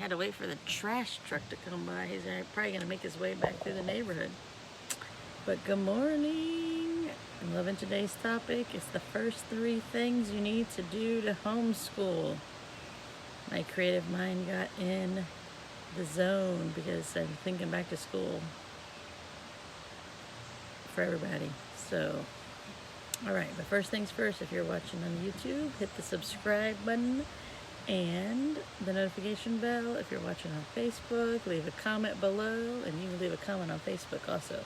had to wait for the trash truck to come by. He's probably going to make his way back through the neighborhood. But good morning. I'm loving today's topic. It's the first 3 things you need to do to homeschool. My creative mind got in the zone because I'm thinking back to school for everybody. So, all right, but first things first, if you're watching on YouTube, hit the subscribe button and the notification bell. If you're watching on Facebook, leave a comment below, and you can leave a comment on Facebook also.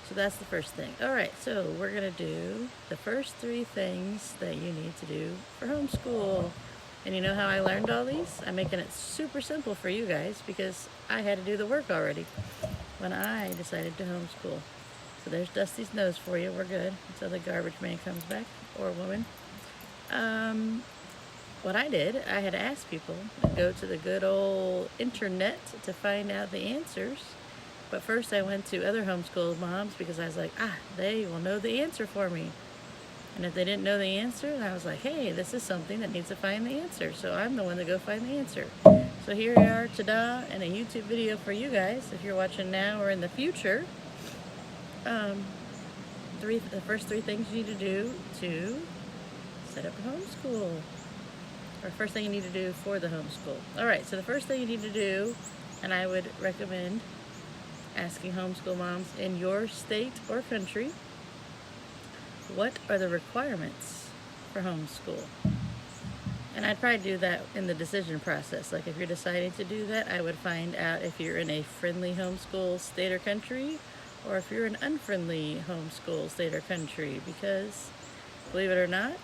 So that's the first thing. All right, so we're gonna do the first 3 things that you need to do for homeschool. And you know how I learned all these? I'm making it super simple for you guys because I had to do the work already when I decided to homeschool. So there's Dusty's nose for you. We're good until the garbage man comes back, or woman. What I did, I had to ask people and go to the good old internet to find out the answers. But first I went to other homeschool moms because I was like, they will know the answer for me. And if they didn't know the answer, I was like, hey, this is something that needs to find the answer. So I'm the one to go find the answer. So here we are, ta-da, and a YouTube video for you guys. If you're watching now or in the future, the first 3 things you need to do to set up a homeschool. Or first thing you need to do for the homeschool. All right, so the first thing you need to do, and I would recommend asking homeschool moms in your state or country, what are the requirements for homeschool? And I'd probably do that in the decision process. Like if you're deciding to do that, I would find out if you're in a friendly homeschool state or country, or if you're an unfriendly homeschool state or country, because believe it or not,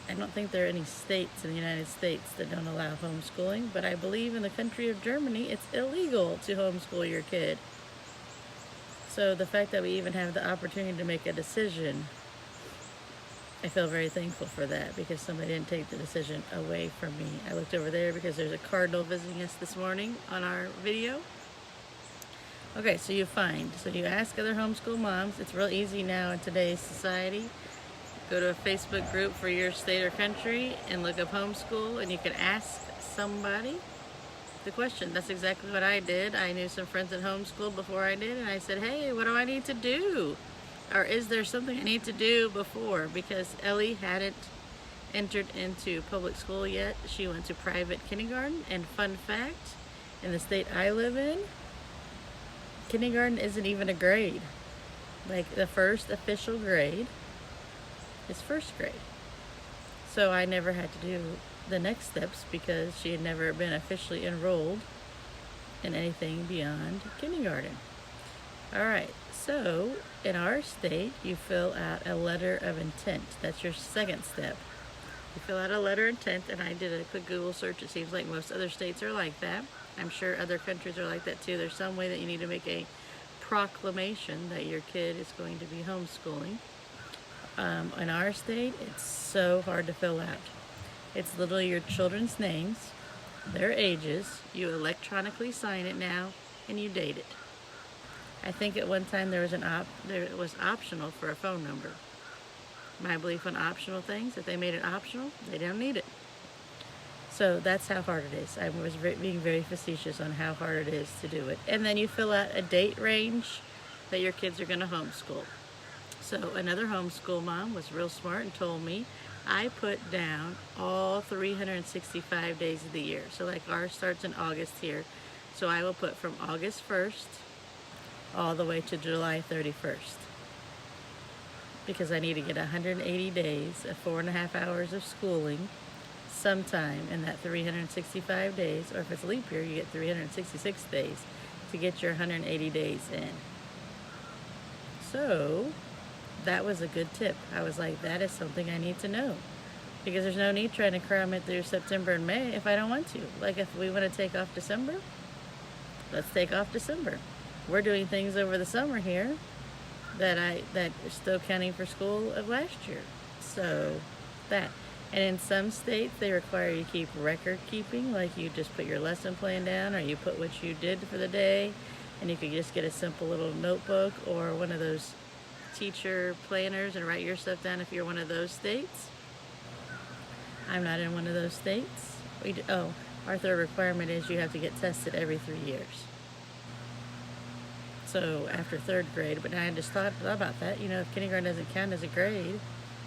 I don't think there are any states in the United States that don't allow homeschooling, but I believe in the country of Germany, it's illegal to homeschool your kid. So the fact that we even have the opportunity to make a decision, I feel very thankful for that because somebody didn't take the decision away from me. I looked over there because there's a cardinal visiting us this morning on our video. Okay, so you ask other homeschool moms. It's real easy now in today's society. Go to a Facebook group for your state or country and look up homeschool, and you can ask somebody the question. That's exactly what I did. I knew some friends that homeschooled before I did, and I said, hey, what do I need to do? Or is there something I need to do before? Because Ellie hadn't entered into public school yet. She went to private kindergarten, and fun fact, in the state I live in, kindergarten isn't even a grade. Like the first official grade is first grade. So I never had to do the next steps because she had never been officially enrolled in anything beyond kindergarten. All right, so in our state, you fill out a letter of intent. That's your second step. You fill out a letter of intent, and I did a quick Google search. It seems like most other states are like that. I'm sure other countries are like that too. There's some way that you need to make a proclamation that your kid is going to be homeschooling. In our state, it's so hard to fill out. It's literally your children's names, their ages, you electronically sign it now, and you date it. I think at one time it was optional for a phone number. My belief on optional things, if they made it optional, they don't need it. So that's how hard it is. I was being very facetious on how hard it is to do it. And then you fill out a date range that your kids are going to homeschool. So another homeschool mom was real smart and told me, I put down all 365 days of the year. So like ours starts in August here. So I will put from August 1st all the way to July 31st. Because I need to get 180 days of 4.5 hours of schooling sometime in that 365 days. Or if it's leap year, you get 366 days to get your 180 days in. So that was a good tip. I was like, that is something I need to know. Because there's no need trying to cram it through September and May if I don't want to. Like if we want to take off December, let's take off December. We're doing things over the summer here that are still counting for school of last year. So that. And in some states, they require you to keep record keeping, like you just put your lesson plan down or you put what you did for the day, and you could just get a simple little notebook or one of those teacher planners and write your stuff down if you're one of those states. I'm not in one of those states. Our third requirement is you have to get tested every 3 years. So after third grade, but I just thought about that. You know, if kindergarten doesn't count as a grade,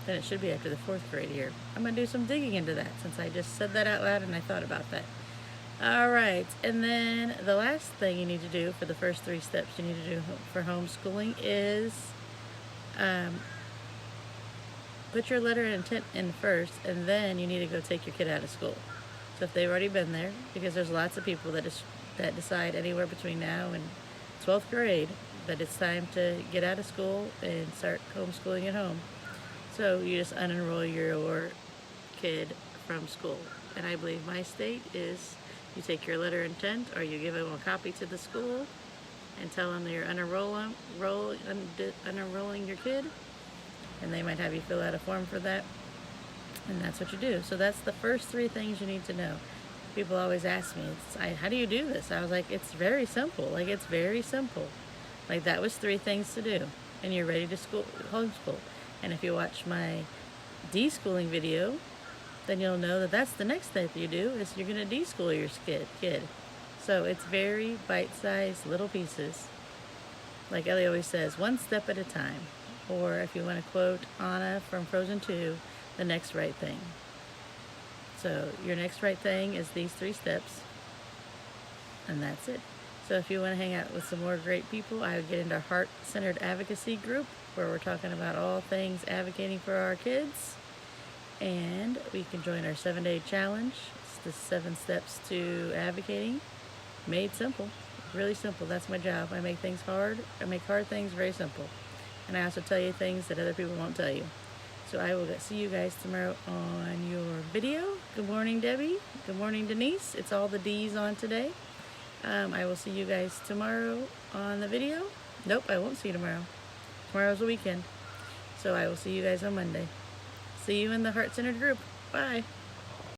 then it should be after the fourth grade year. I'm going to do some digging into that since I just said that out loud and I thought about that. All right, and then the last thing you need to do for the first 3 steps you need to do for homeschooling is put your letter of intent in first, and then you need to go take your kid out of school. So if they've already been there, because there's lots of people that decide anywhere between now and 12th grade that it's time to get out of school and start homeschooling at home. So you just unenroll your kid from school. And I believe my state is you take your letter of intent, or you give them a copy to the school and tell them that you're unenrolling your kid, and they might have you fill out a form for that, and that's what you do. So that's the first 3 things you need to know. People always ask me, how do you do this? I was like, it's very simple. Like, it's very simple. Like, that was 3 things to do, and you're ready to homeschool. And if you watch my deschooling video, then you'll know that that's the next step you do, is you're going to deschool your kid. So it's very bite-sized little pieces. Like Ellie always says, 1 step at a time. Or if you want to quote Anna from Frozen 2, the next right thing. So your next right thing is these 3 steps, and that's it. So if you want to hang out with some more great people, I would get into our Heart-Centered Advocacy group, where we're talking about all things advocating for our kids. And we can join our 7-day challenge. It's the 7 steps to advocating, made simple. Really simple. That's my job. I make things hard. I make hard things very simple. And I also tell you things that other people won't tell you. So I will see you guys tomorrow on your video. Good morning, Debbie. Good morning, Denise. It's all the D's on today. I will see you guys tomorrow on the video. Nope, I won't see you tomorrow. Tomorrow's the weekend. So I will see you guys on Monday. See you in the Heart-Centered group. Bye.